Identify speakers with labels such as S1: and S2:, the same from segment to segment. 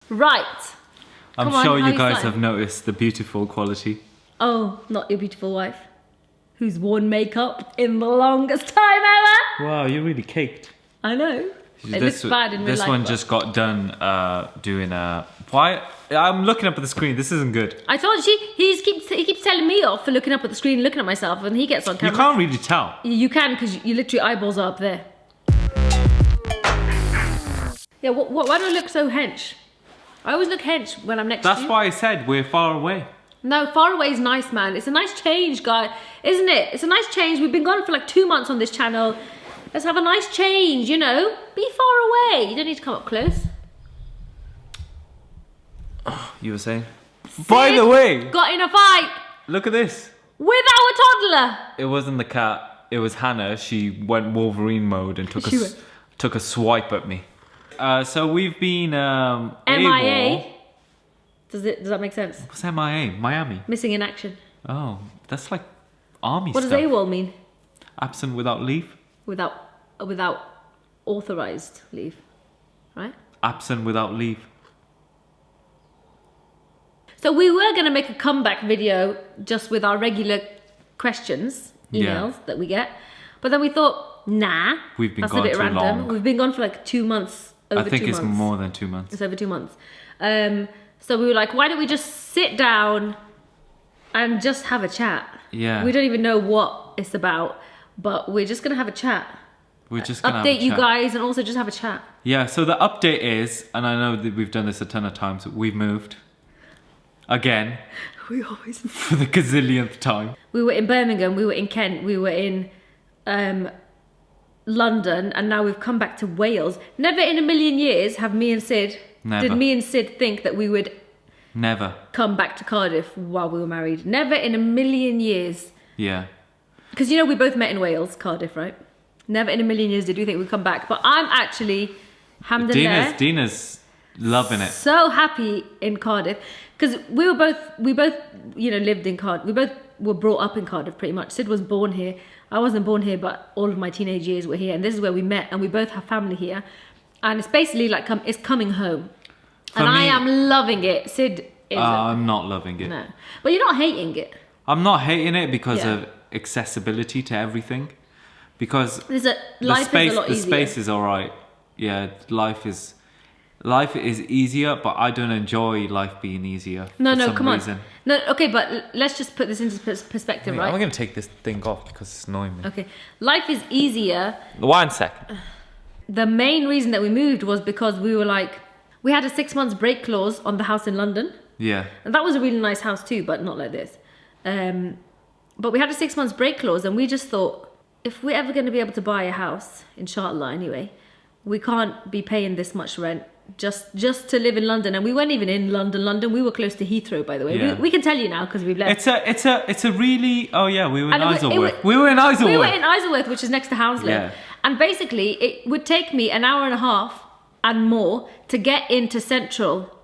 S1: Right.
S2: I'm sure you guys have noticed the beautiful quality.
S1: Oh, not your beautiful wife, who's worn makeup in the longest time ever.
S2: Wow, you're really caked.
S1: I know. It looks bad in real life.
S2: This one just got done doing a... Why? I'm looking up at the screen. This isn't good.
S1: I told you, he keeps telling me off for looking up at the screen, looking at myself, and he gets on camera.
S2: You can't really tell.
S1: You can, because you literally eyeballs are up there. Yeah, why do I look so hench? I always look hench when I'm next to you.
S2: That's why I said we're far away.
S1: No, far away is nice, man. It's a nice change, guy. Isn't it? It's a nice change. We've been gone for like 2 months on this channel. Let's have a nice change, you know? Be far away. You don't need to come up close.
S2: Oh, you were saying? By the way!
S1: Got in a fight!
S2: Look at this.
S1: With our toddler!
S2: It wasn't the cat. It was Hannah. She went Wolverine mode and took a swipe at me. So we've been
S1: MIA. Does that make sense?
S2: What's MIA? Miami.
S1: Missing in action.
S2: Oh, that's like army
S1: stuff. What does AWOL mean?
S2: Absent without leave.
S1: Without authorized leave, right?
S2: Absent without leave.
S1: So we were going to make a comeback video just with our regular questions, emails that we get. But then we thought, nah, that's a bit random. Long. We've been gone for like 2 months, over 2 months. I think
S2: it's more than 2 months.
S1: It's over 2 months. So we were like, why don't we just sit down and just have a chat?
S2: Yeah.
S1: We don't even know what it's about, but we're just going to have a chat.
S2: We're just going to
S1: update you guys and also just have a chat.
S2: Yeah, so the update is, and I know that we've done this a ton of times, we've moved. Again.
S1: We always move.
S2: For the gazillionth time.
S1: We were in Birmingham, we were in Kent, we were in London, and now we've come back to Wales. Never in a million years have me and Sid...
S2: Never.
S1: Did me and Sid think that we would
S2: never
S1: come back to Cardiff while we were married? Never in a million years.
S2: Yeah.
S1: Because, you know, we both met in Wales, Cardiff, right? Never in a million years did we think we'd come back. But I'm actually, alhamdulillah,
S2: Dina's loving it.
S1: So happy in Cardiff. Because we both, you know, lived in Cardiff. We both were brought up in Cardiff, pretty much. Sid was born here. I wasn't born here, but all of my teenage years were here. And this is where we met. And we both have family here. And it's basically like it's coming home. And I am loving it. Sid isn't.
S2: I'm not loving it.
S1: No. But you're not hating it.
S2: I'm not hating it because of accessibility to everything. Because
S1: life is a lot easier.
S2: The space is alright. Yeah, life is easier, but I don't enjoy life being easier.
S1: No, come on. No, okay, but let's just put this into perspective, right?
S2: I'm going to take this thing off because it's annoying me.
S1: Okay. Life is easier.
S2: 1 second.
S1: The main reason that we moved was because we were like, we had a 6 months break clause on the house in London.
S2: Yeah.
S1: And that was a really nice house too, but not like this. But we had a 6 months break clause, and we just thought, if we're ever going to be able to buy a house, inshallah anyway, we can't be paying this much rent just to live in London. And we weren't even in London. We were close to Heathrow, by the way. Yeah. We can tell you now because we've left.
S2: It's a really, oh yeah, we were in Isleworth. We were in
S1: Isleworth, which is next to Hounslow. Yeah. And basically, it would take me an hour and a half and more to get into Central.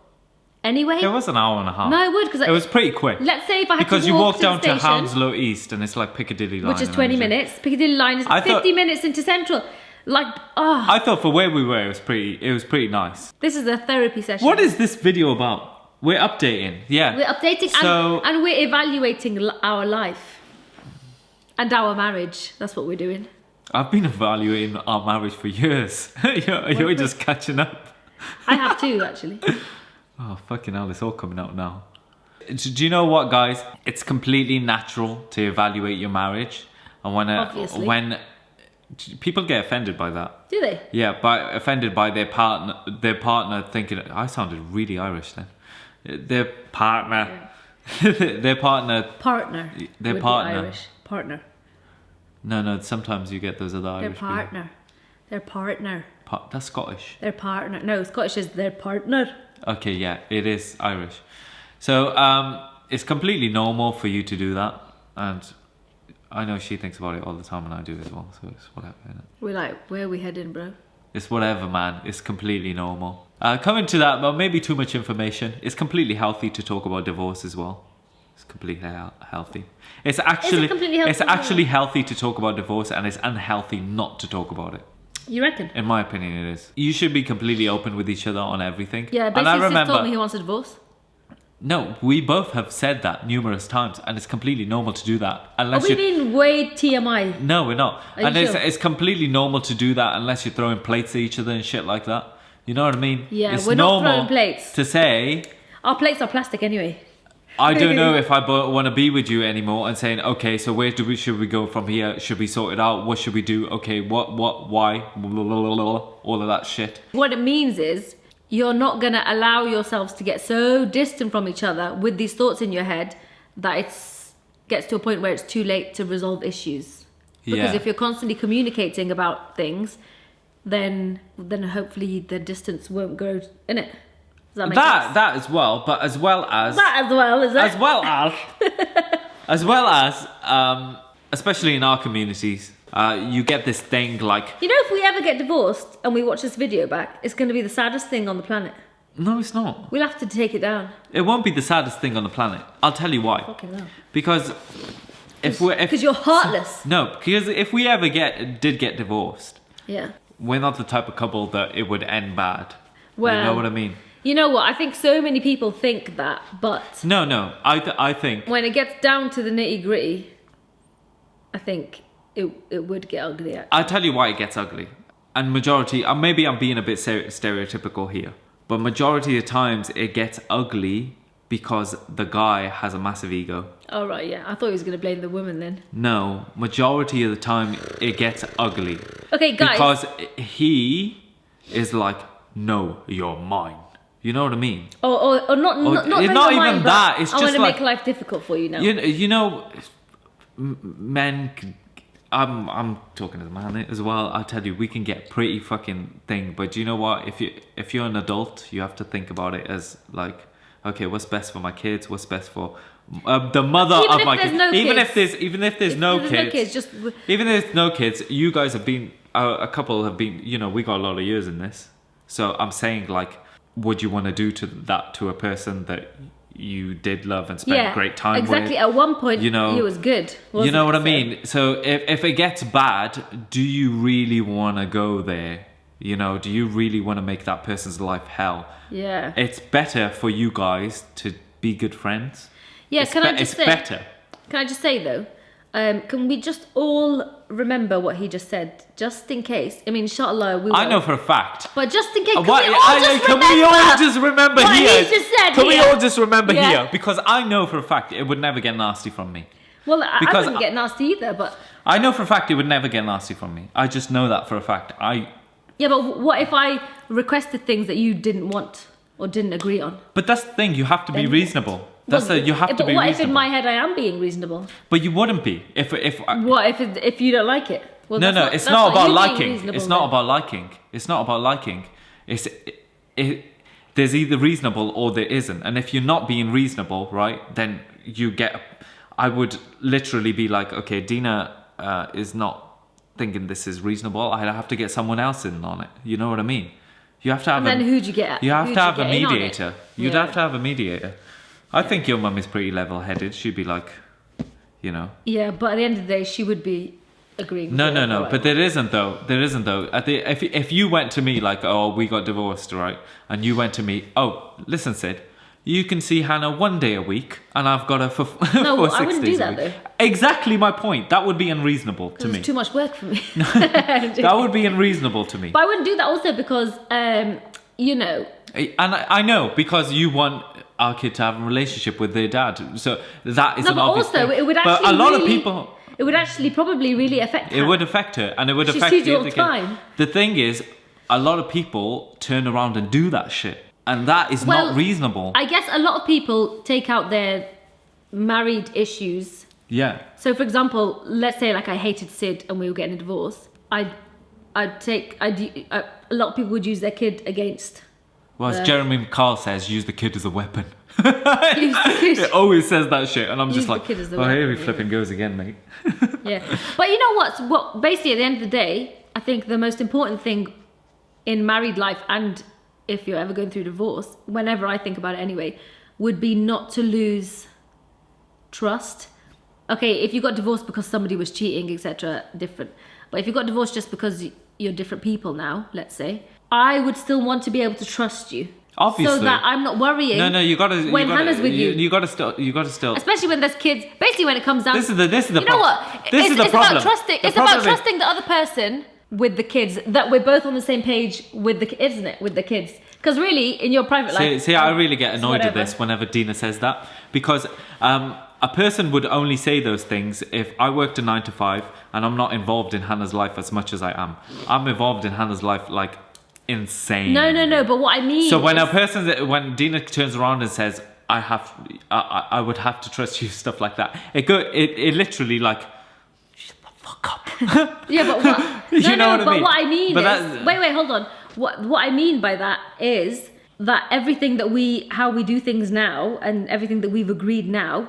S1: Anyway,
S2: it was an hour and a half.
S1: No, it would, because
S2: it was pretty quick.
S1: Let's say if I had
S2: because
S1: to
S2: you walk down
S1: to
S2: to Hounslow East, and it's like Piccadilly line,
S1: which is 20 minutes. Piccadilly line is 50 minutes into Central. Like,
S2: I thought for where we were, it was pretty nice.
S1: This is a therapy session.
S2: What is this video about? We're updating. Yeah,
S1: we're updating, and we're evaluating our life and our marriage. That's what we're doing.
S2: I've been evaluating our marriage for years. you're just catching up.
S1: I have too, actually.
S2: Oh, fucking hell, it's all coming out now. Do you know what, guys? It's completely natural to evaluate your marriage. And when people get offended by that.
S1: Do they?
S2: Yeah, offended by their partner thinking, I sounded really Irish then. Their partner.
S1: Yeah.
S2: Their partner.
S1: Partner.
S2: Their partner.
S1: Irish. Partner.
S2: No, sometimes you get those other Irish people.
S1: Their partner.
S2: That's Scottish.
S1: Their partner. No, Scottish is their partner.
S2: Okay, yeah, it is Irish. So it's completely normal for you to do that, and I know she thinks about it all the time, and I do as well. So it's whatever. Isn't it?
S1: We're like, where are we heading, bro?
S2: It's whatever, man. It's completely normal. Coming to that, but maybe too much information. It's completely healthy to talk about divorce as well. It's completely healthy. It's actually healthy to talk about divorce, and it's unhealthy not to talk about it.
S1: You reckon?
S2: In my opinion, it is. You should be completely open with each other on everything.
S1: Yeah,
S2: and I
S1: basically
S2: remember,
S1: told me he wants a divorce.
S2: No, we both have said that numerous times, and it's completely normal to do that.
S1: Are we being way TMI?
S2: No, we're not.
S1: Are
S2: And
S1: you sure?
S2: it's completely normal to do that unless you're throwing plates at each other and shit like that. You know what I mean?
S1: Yeah,
S2: it's
S1: we're not
S2: normal
S1: throwing plates.
S2: to say,
S1: Our plates are plastic anyway.
S2: I don't know if I want to be with you anymore, and saying, okay, so where should we go from here? Should we sort it out? What should we do? Okay, what, why? All of that shit.
S1: What it means is you're not going to allow yourselves to get so distant from each other with these thoughts in your head that it gets to a point where it's too late to resolve issues. Because if you're constantly communicating about things, then hopefully the distance won't grow in it. Does that make sense?
S2: That as well, but as well as especially in our communities, you get this thing like,
S1: you know, if we ever get divorced and we watch this video back, it's going to be the saddest thing on the planet.
S2: no, it's not.
S1: We'll have to take it down.
S2: It won't be the saddest thing on the planet. I'll tell you why.
S1: Fucking hell.
S2: Because
S1: Because you're heartless.
S2: No, because if we ever did get divorced,
S1: Yeah.
S2: we're not the type of couple that it would end bad.
S1: Well,
S2: you know what I mean?
S1: You know what? I think so many people think that, but
S2: No. I think
S1: when it gets down to the nitty gritty, I think it would get ugly. Actually.
S2: I'll tell you why it gets ugly. And majority, maybe I'm being a bit stereotypical here, but majority of times it gets ugly because the guy has a massive ego.
S1: Oh right, yeah. I thought he was going to blame the woman then.
S2: No, majority of the time it gets ugly.
S1: Okay, guys.
S2: Because he is like, no, you're mine. You know what I mean?
S1: Or not
S2: even
S1: mine,
S2: that. It's
S1: I
S2: just
S1: want to
S2: like,
S1: make life difficult for you now.
S2: You know, men. I'm talking as a man as well. I tell you, we can get pretty fucking thing. But you know what? If you're an adult, you have to think about it as like, okay, what's best for my kids? What's best for the mother
S1: Even
S2: of
S1: if
S2: my
S1: there's
S2: kids?
S1: no
S2: Even
S1: kids.
S2: if there's no kids, even if there's no kids, you guys have been a couple have been. You know, we got a lot of years in this. So I'm saying, like, would you want to do to a person that you did love and spent great time with?
S1: Exactly. At one point,
S2: you know,
S1: he was good.
S2: You know what I mean? So if it gets bad, do you really want to go there? You know, do you really want to make that person's life hell?
S1: Yeah.
S2: It's better for you guys to be good friends.
S1: Yeah,
S2: it's better.
S1: Can I just say though, can we just all remember what he just said, just in case? I mean, inshallah, we will.
S2: I know for a fact.
S1: But just in case,
S2: Can we all just remember
S1: what
S2: here?
S1: he just said
S2: Can we
S1: here?
S2: all just remember
S1: Yeah.
S2: here? Because I know for a fact it would never get nasty from me.
S1: Well, I
S2: Because
S1: wouldn't get nasty either, but...
S2: I know for a fact it would never get nasty from me. I just know that for a fact.
S1: Yeah, but what if I requested things that you didn't want or didn't agree on?
S2: But that's the thing, you have to be reasonable. You have to be reasonable.
S1: What if in my head I am being reasonable?
S2: But you wouldn't be
S1: What if you don't like it? Well,
S2: no, it's not about liking. It's not about liking. It's not about liking. There's either reasonable or there isn't. And if you're not being reasonable, right, then I would literally be like, okay, Dina is not thinking this is reasonable. I'd have to get someone else in on it. You know what I mean? You have to have.
S1: And then who'd you get?
S2: You have to have a mediator. You'd have to have a mediator. I think your mum is pretty level-headed. She'd be like, you know.
S1: Yeah, but at the end of the day, she would be agreeing.
S2: No. But there isn't though. If you went to me like, oh, we got divorced, right? And you went to me, oh, listen, Sid, you can see Hannah 1 day a week, and I've got her for 6 days
S1: No, I wouldn't do that
S2: a week.
S1: though.
S2: Exactly my point. That would be unreasonable to me.
S1: It's too much work for me.
S2: That would be unreasonable to me.
S1: But I wouldn't do that also because, you know.
S2: And I know, because you want our kid to have a relationship with their dad. So that is an obvious
S1: also,
S2: thing.
S1: it would actually
S2: but a lot of people...
S1: It would actually probably really affect her.
S2: It would affect her, and it would
S1: She
S2: affect
S1: sees
S2: the
S1: you
S2: other
S1: all the
S2: kid.
S1: time.
S2: The thing is, a lot of people turn around and do that shit. And that is not reasonable.
S1: I guess a lot of people take out their married issues.
S2: Yeah.
S1: So, for example, let's say like I hated Sid and we were getting a divorce. A lot of people would use their kid against.
S2: Well, as Jeremy Carl says, use the kid as a weapon. It always says that shit, and I'm just like, oh, here he flipping goes again, mate.
S1: Yeah. But you know what? Basically, at the end of the day, I think the most important thing in married life, and if you're ever going through divorce, whenever I think about it anyway, would be not to lose trust. Okay, if you got divorced because somebody was cheating, etc., different. But if you got divorced just because you're different people now, let's say, I would still want to be able to trust you.
S2: Obviously.
S1: So that I'm not worrying.
S2: No, you gotta.
S1: When Hannah's with you.
S2: You gotta still.
S1: Especially when there's kids. Basically, when it comes down.
S2: This is the
S1: You know what?
S2: This is the problem.
S1: About trusting. It's about trusting the other person with the kids. That we're both on the same page with the kids, isn't it? With the kids. Because really, in your private life.
S2: See, I really get annoyed at this whenever Dina says that, because a person would only say those things if I worked a 9 to 5 and I'm not involved in Hannah's life as much as I am. I'm involved in Hannah's life like insane.
S1: No. But what I mean.
S2: So when Dina turns around and says, I would have to trust you, stuff like that. It literally like. Shut the fuck up.
S1: Yeah, but what?
S2: You know what I mean?
S1: But what I mean
S2: but
S1: is, wait, hold on. What I mean by that is that everything that how we do things now and everything that we've agreed now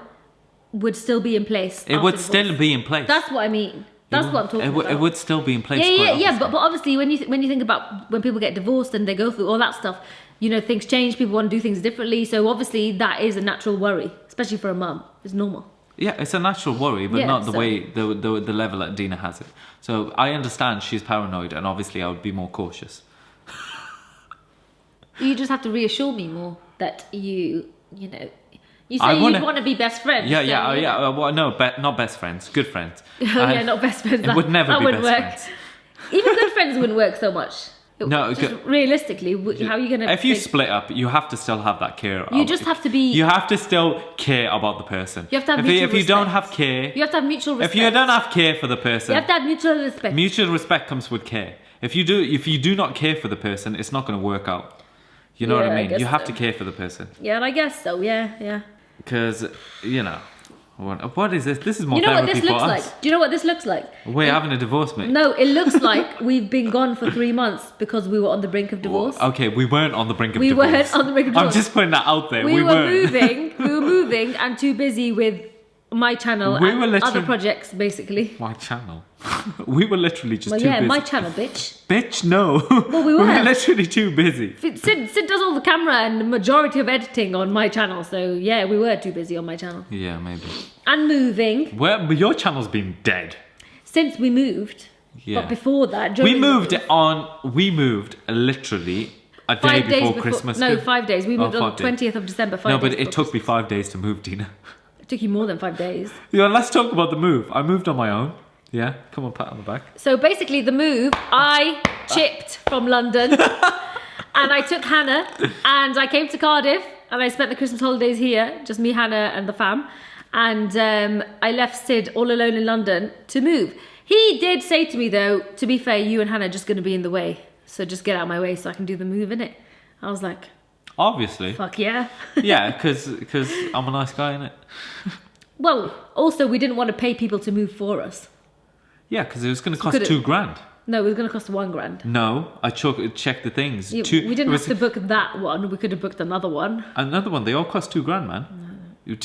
S1: would still be in place.
S2: It would still be in place.
S1: That's what I mean. That's what I'm talking about.
S2: It would still be in place.
S1: Yeah. But obviously, when you think about when people get divorced and they go through all that stuff, you know, things change. People want to do things differently. So obviously, that is a natural worry, especially for a mum. It's normal.
S2: Yeah, it's a natural worry, but not the way the level that Dina has it. So I understand she's paranoid, and obviously I would be more cautious.
S1: You just have to reassure me more that you know. You say you want to be best friends.
S2: Yeah. Well, no, not best friends. Good friends.
S1: Not best friends.
S2: It would never be best friends.
S1: Even good friends wouldn't work so much. Realistically, how are you going to...
S2: If you split up, you have to still have that care.
S1: You just have to be...
S2: You have to still care about the person.
S1: You have to have mutual respect.
S2: If you don't have care...
S1: You have to have mutual respect.
S2: If you don't have care for the person...
S1: You have to have mutual respect.
S2: Mutual respect comes with care. If you do not care for the person, it's not going to work out. You know what I mean? You have to care for the person.
S1: Yeah, and I guess so, yeah.
S2: Because, you know... What is this? This is more
S1: therapy
S2: for us.
S1: Like? Do you know what this looks like?
S2: We're having a divorce, mate.
S1: No, it looks like we've been gone for 3 months because we were on the brink of divorce.
S2: Okay, we weren't on the brink of divorce.
S1: We weren't on the brink of divorce.
S2: I'm just putting that out there.
S1: We were moving and too busy with my channel and other projects, basically.
S2: My channel? We were literally just too busy.
S1: My channel, bitch.
S2: Bitch, no.
S1: Well, we were
S2: literally too busy.
S1: Sid does all the camera and the majority of editing on my channel, so yeah, we were too busy on my channel.
S2: Yeah, maybe.
S1: And moving.
S2: But your channel's been dead.
S1: Since we moved. Yeah. But before that,
S2: we moved literally a day before Christmas.
S1: No, 5 days. We moved on the 20th of December.
S2: No, but it took me 5 days to move, Dina.
S1: It took you more than 5 days.
S2: Yeah, let's talk about the move. I moved on my own. Yeah, come on, pat on the back.
S1: So basically the move, I chipped from London and I took Hannah and I came to Cardiff and I spent the Christmas holidays here, just me, Hannah and the fam. And I left Sid all alone in London to move. He did say to me though, to be fair, you and Hannah are just going to be in the way. So just get out of my way so I can do the move, innit? I was like...
S2: Obviously.
S1: Fuck yeah.
S2: Yeah, because I'm a nice guy, innit?
S1: Well, also we didn't want to pay people to move for us.
S2: Yeah, because it was going to cost $2,000.
S1: No, it was going to cost $1,000.
S2: No, I checked the things.
S1: Yeah, we didn't have to book that one. We could have booked another one.
S2: Another one. They all cost $2,000, man. No.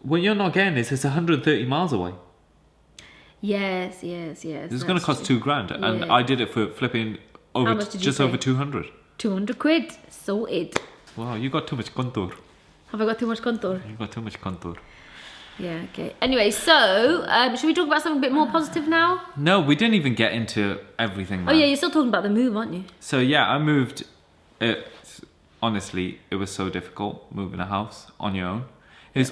S2: What you're not getting is it's 130 miles away.
S1: Yes.
S2: It's going to cost $2,000, and I did it for flipping over just over 200.
S1: 200 quid. Sorted.
S2: Wow, you got too much contour.
S1: Have I got too much contour?
S2: You got too much contour.
S1: Yeah, okay. Anyway, so, should we talk about something a bit more positive now?
S2: No, we didn't even get into everything, man.
S1: Oh yeah, you're still talking about the move, aren't you?
S2: So yeah, I moved. Honestly, it was so difficult moving a house on your own. It was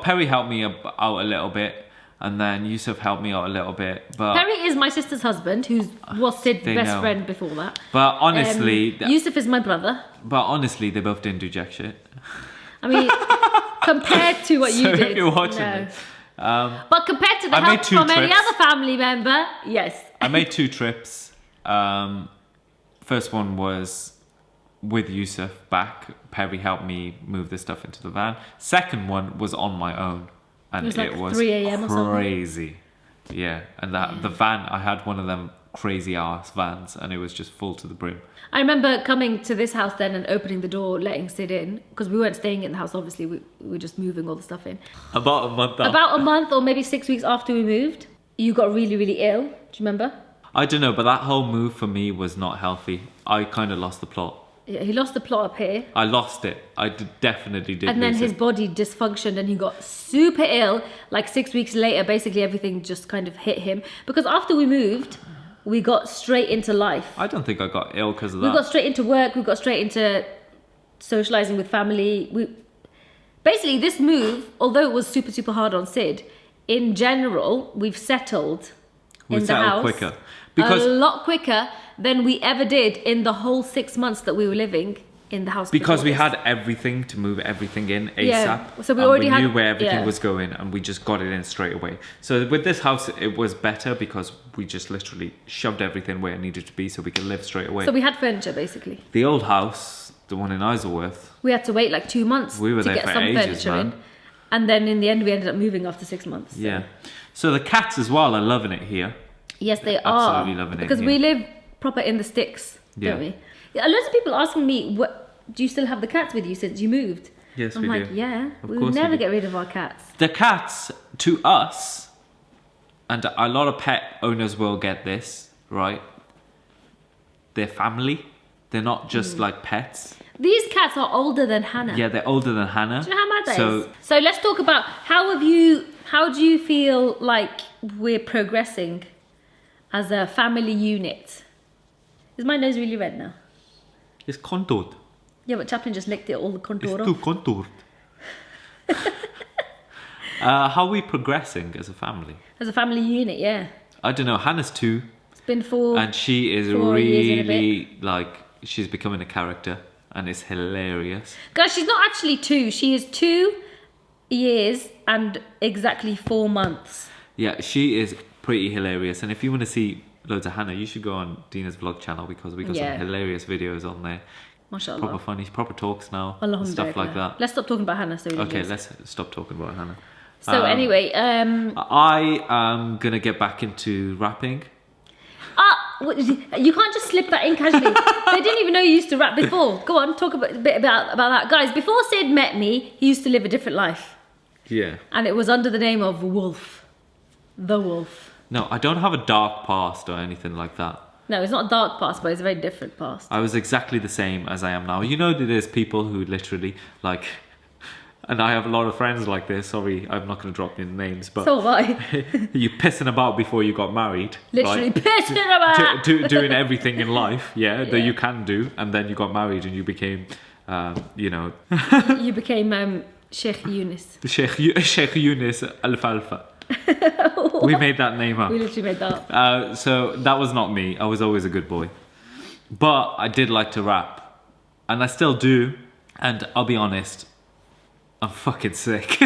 S2: Perry helped me out a little bit, and then Yusuf helped me out a little bit. But
S1: Perry is my sister's husband, who was Sid's best friend before that.
S2: But honestly...
S1: Yusuf is my brother.
S2: But honestly, they both didn't do jack shit.
S1: I mean... Compared to what you did.
S2: If you're watching it.
S1: But compared to the help from any other family member, yes.
S2: I made 2 trips. First one was with Yusuf back. Perry helped me move the stuff into the van. Second one was on my own. And it was
S1: 3 a.m. or something.
S2: Crazy. Yeah. And the van, I had one of them crazy ass vans and it was just full to the brim.
S1: I remember coming to this house then and opening the door, letting Sid in, because we weren't staying in the house, obviously, we were just moving all the stuff in.
S2: About a month after.
S1: About a month or maybe 6 weeks after we moved, you got really, really ill. Do you remember?
S2: I don't know, but that whole move for me was not healthy. I kind of lost the plot.
S1: Yeah, he lost the plot up here.
S2: I lost it. I definitely did.
S1: And then his body dysfunctioned and he got super ill. Like 6 weeks later, basically everything just kind of hit him. Because after we moved, we got straight into life.
S2: I don't think I got ill because of that.
S1: We got straight into work. We got straight into socializing with family. Basically, this move, although it was super, super hard on Sid, in general, we've settled in the house
S2: quicker. Because
S1: a lot quicker than we ever did in the whole 6 months that we were living in the house.
S2: Because we had everything to move everything in ASAP.
S1: Yeah. So we already
S2: knew where everything was going, and we just got it in straight away. So with this house, it was better because we just literally shoved everything where it needed to be so we could live straight away.
S1: So we had furniture, basically.
S2: The old house, the one in Isleworth,
S1: we had to wait like 2 months
S2: we were
S1: to
S2: there
S1: get
S2: for
S1: some
S2: ages,
S1: furniture
S2: man.
S1: in. And then in the end, we ended up moving after 6 months. So.
S2: Yeah. So the cats as well are loving it here.
S1: Yes, they are.
S2: Absolutely loving it.
S1: Because we live proper in the sticks, don't we? Yeah, loads of people asking me, do you still have the cats with you since you moved?
S2: Yes,
S1: I'm
S2: we
S1: like,
S2: do.
S1: yeah,
S2: Of
S1: we
S2: course
S1: would
S2: we
S1: never
S2: do.
S1: get rid of our cats.
S2: The cats, to us, and a lot of pet owners will get this, right? They're family. They're not just like pets.
S1: These cats are older than Hannah.
S2: Yeah, they're older than Hannah.
S1: Do you know how mad that is? So let's talk about how do you feel like we're progressing as a family unit? Is my nose really red now?
S2: It's contoured.
S1: Yeah, but Chaplin just licked it all the contour
S2: It's too
S1: off.
S2: contoured. How are we progressing as a family?
S1: As a family unit, yeah.
S2: I don't know. Hannah's 2.
S1: It's been 4.
S2: And she is
S1: 4 years and a
S2: really, like, she's becoming a character. And it's hilarious.
S1: Guys, she's not actually 2. She is 2 years and exactly 4 months.
S2: Yeah, she is pretty hilarious. And if you want to see loads of Hannah, you should go on Dina's vlog channel because we got some hilarious videos on there.
S1: MashaAllah.
S2: Proper funny, proper talks now.
S1: Alhamdulillah.
S2: Stuff like that.
S1: Let's stop talking about Hannah. So
S2: Okay, let's stop talking about Hannah.
S1: So anyway,
S2: I am going to get back into rapping.
S1: You can't just slip that in casually. They didn't even know you used to rap before. Go on, talk a bit about that. Guys, before Sid met me, he used to live a different life.
S2: Yeah.
S1: And it was under the name of Wolf. The Wolf.
S2: No, I don't have a dark past or anything like that.
S1: No, it's not a dark past, but it's a very different past.
S2: I was exactly the same as I am now. You know that there's people who literally, like... And I have a lot of friends like this. Sorry, I'm not going to drop in names, but...
S1: So have I.
S2: You pissing about before you got married.
S1: Literally
S2: right?
S1: pissing about!
S2: Doing everything in life, that you can do. And then you got married and you became,
S1: You became Sheikh Yunus.
S2: Sheikh Yunus Alfalfa. We made that name up.
S1: We literally made that up.
S2: So that was not me. I was always a good boy. But I did like to rap. And I still do. And I'll be honest, I'm fucking sick.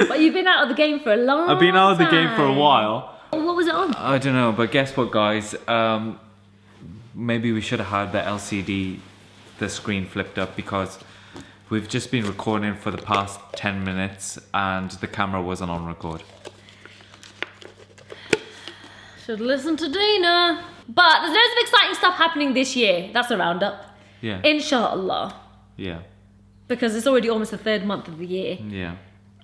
S1: But you've been out of the game for a long time.
S2: I've been out of the game for a while.
S1: What was it on?
S2: I don't know, but guess what, guys? Maybe we should have had the LCD, the screen flipped up, because we've just been recording for the past 10 minutes and the camera wasn't on record.
S1: Should listen to Dina. But there's loads of exciting stuff happening this year. That's a roundup.
S2: Yeah.
S1: Inshallah.
S2: Yeah.
S1: Because it's already almost the 3rd month of the year.
S2: Yeah.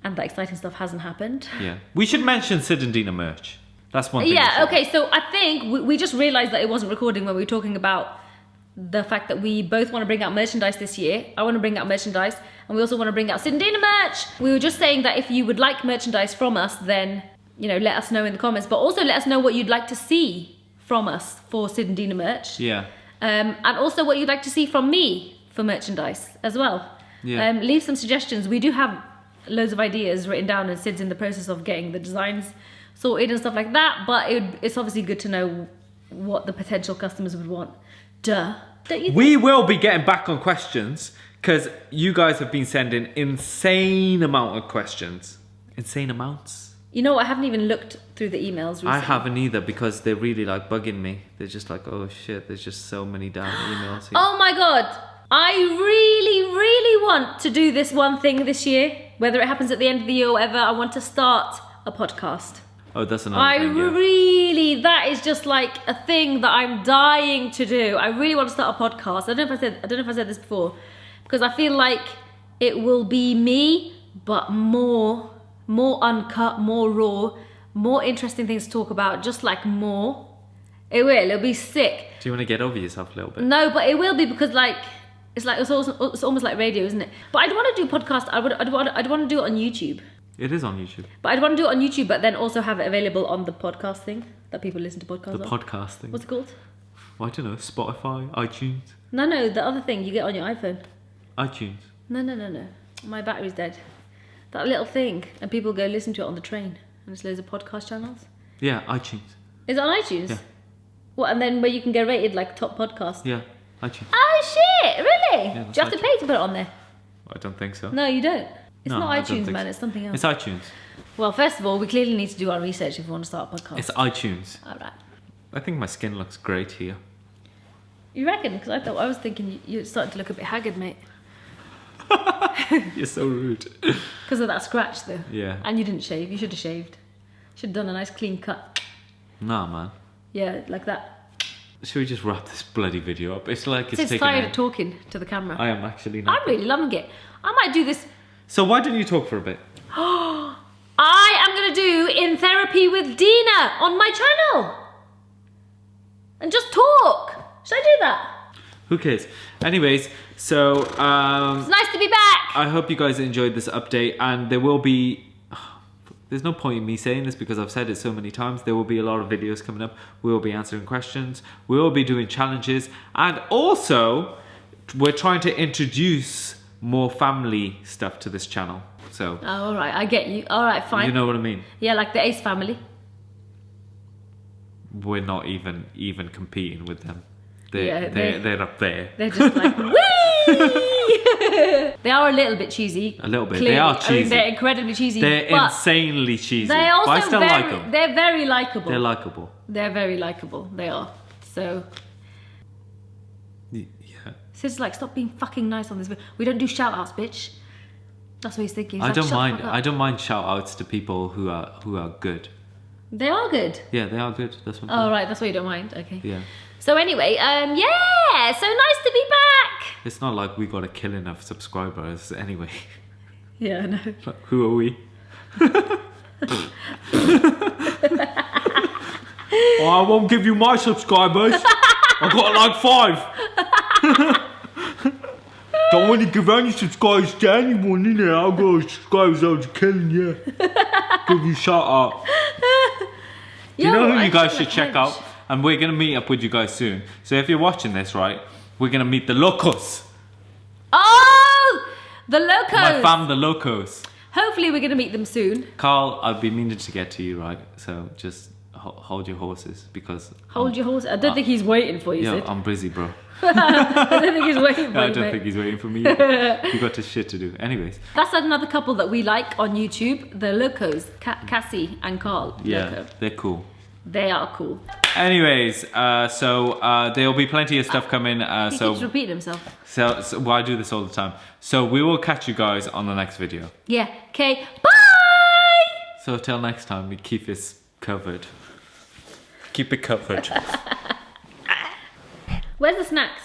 S1: And that exciting stuff hasn't happened.
S2: Yeah. We should mention Sid and Dina merch. That's one thing.
S1: Yeah, okay, so I think we just realised that it wasn't recording when we were talking about the fact that we both want to bring out merchandise this year. I want to bring out merchandise, and we also want to bring out Sid and Dina merch. We were just saying that if you would like merchandise from us, then, let us know in the comments. But also let us know what you'd like to see from us for Sid and Dina merch.
S2: Yeah.
S1: And also what you'd like to see from me for merchandise as well.
S2: Yeah.
S1: Leave some suggestions. We do have loads of ideas written down, and Sid's in the process of getting the designs sorted and stuff like that. But it's obviously good to know what the potential customers would want. Duh. Don't you think?
S2: We will be getting back on questions because you guys have been sending insane amount of questions. Insane amounts.
S1: You know what? I haven't even looked through the emails recently.
S2: I haven't either because they're really like bugging me. They're just like, oh shit, there's just so many damn emails here.
S1: Oh my God. I really, really want to do this one thing this year. Whether it happens at the end of the year or whatever, I want to start a podcast.
S2: Oh, that's another thing, yeah.
S1: Really, that is just like a thing that I'm dying to do. I really want to start a podcast. I don't know if I said this before, because I feel like it will be me, but more uncut, more raw, more interesting things to talk about, just like more. It'll be sick.
S2: Do you want to get over yourself a little bit?
S1: No, but it will be because it's almost like radio, isn't it? But I'd want to do a podcast. I'd want to do it on YouTube.
S2: It is on YouTube.
S1: But I'd want to do it on YouTube, but then also have it available on the podcast thing that people listen to podcasts
S2: The
S1: on.
S2: podcast thing.
S1: What's it called?
S2: I don't know. Spotify, iTunes.
S1: No, the other thing you get on your iPhone.
S2: iTunes.
S1: No. My battery's dead. That little thing, and people go listen to it on the train, and there's loads of podcast channels.
S2: Yeah, iTunes.
S1: Is it on iTunes?
S2: Yeah.
S1: What, and then where you can get rated like top podcast?
S2: Yeah, iTunes.
S1: Oh shit, really?
S2: Yeah,
S1: Do you
S2: that's
S1: have to pay to put it on there?
S2: I don't think so.
S1: No, you don't. It's
S2: No,
S1: not
S2: I don't
S1: iTunes,
S2: think
S1: man,
S2: so.
S1: it's something else.
S2: It's iTunes.
S1: Well, first of all, we clearly need to do our research if we want to start a podcast.
S2: It's iTunes.
S1: Alright.
S2: I think my skin looks great here.
S1: You reckon? Because I was thinking you're starting to look a bit haggard, mate.
S2: You're so rude.
S1: Because of that scratch, though.
S2: Yeah.
S1: And you didn't shave. You should have shaved. Should have done a nice clean cut.
S2: Nah, man.
S1: Yeah, like that.
S2: Should we just wrap this bloody video up? It's like it's
S1: Since
S2: taking
S1: tired of talking to the camera.
S2: I am actually not.
S1: I'm really loving it. I might do this.
S2: So why don't you talk for a bit?
S1: I am going to do In Therapy with Dina on my channel. And just talk. Should I do that?
S2: Who cares? Anyways, so
S1: It's nice to be back.
S2: I hope you guys enjoyed this update, and there will be. There's no point in me saying this because I've said it so many times. There will be a lot of videos coming up. We will be answering questions. We will be doing challenges, and also we're trying to introduce more family stuff to this channel. So.
S1: Oh, all right. I get you. All right, fine.
S2: You know what I mean?
S1: Yeah, like the Ace family.
S2: We're not even competing with them.
S1: Yeah,
S2: They're up there.
S1: They're just like, whee! They are a little bit cheesy.
S2: A little bit.
S1: Clearly.
S2: They are cheesy.
S1: I mean, they're incredibly cheesy.
S2: They're
S1: but
S2: insanely cheesy.
S1: they're also
S2: but I still like them.
S1: They're very likable.
S2: They're likable.
S1: They're very likable. They are. So,
S2: Yeah.
S1: Sid's like, stop being fucking nice on this video. We don't do shout outs, bitch. That's what he's thinking. He's
S2: I
S1: like,
S2: don't
S1: "Shut the
S2: mind.
S1: fuck up."
S2: I don't mind shout outs to people who are good.
S1: They are good.
S2: Yeah, they are good. That's what.
S1: Oh, right. That's why you don't mind. Okay.
S2: Yeah.
S1: So anyway, yeah. So nice to be back.
S2: It's not like we got a killing of subscribers anyway.
S1: Yeah, I know.
S2: Like, who are we? Oh, I won't give you my subscribers. I got like 5. Don't want to give any subscribers to anyone, innit? I'll go subscribers, I was killing you. Give you shout out. Do you know who you guys should check out? And we're going to meet up with you guys soon. So if you're watching this, right, we're going to meet the Locos.
S1: Oh, the Locos.
S2: My fam, the Locos.
S1: Hopefully we're going to meet them soon.
S2: Carl, I'll be meaning to get to you, right? So just hold your horses because...
S1: Hold your horse. I don't think he's waiting for you,
S2: Yeah,
S1: Sid.
S2: I'm busy, bro.
S1: I don't think he's waiting for
S2: I
S1: you,
S2: don't
S1: mate.
S2: think he's waiting for me. You got to shit to do. Anyways.
S1: That's another couple that we like on YouTube. The Locos. Cassie and Carl.
S2: Yeah,
S1: Loco.
S2: they're cool.
S1: They are cool.
S2: Anyways, so there'll be plenty of stuff coming.
S1: He keeps repeating himself.
S2: So well, I do this all the time. So we will catch you guys on the next video.
S1: Yeah. Okay. Bye!
S2: So till next time, we keep this covered. Keep it covered.
S1: Where's the snacks?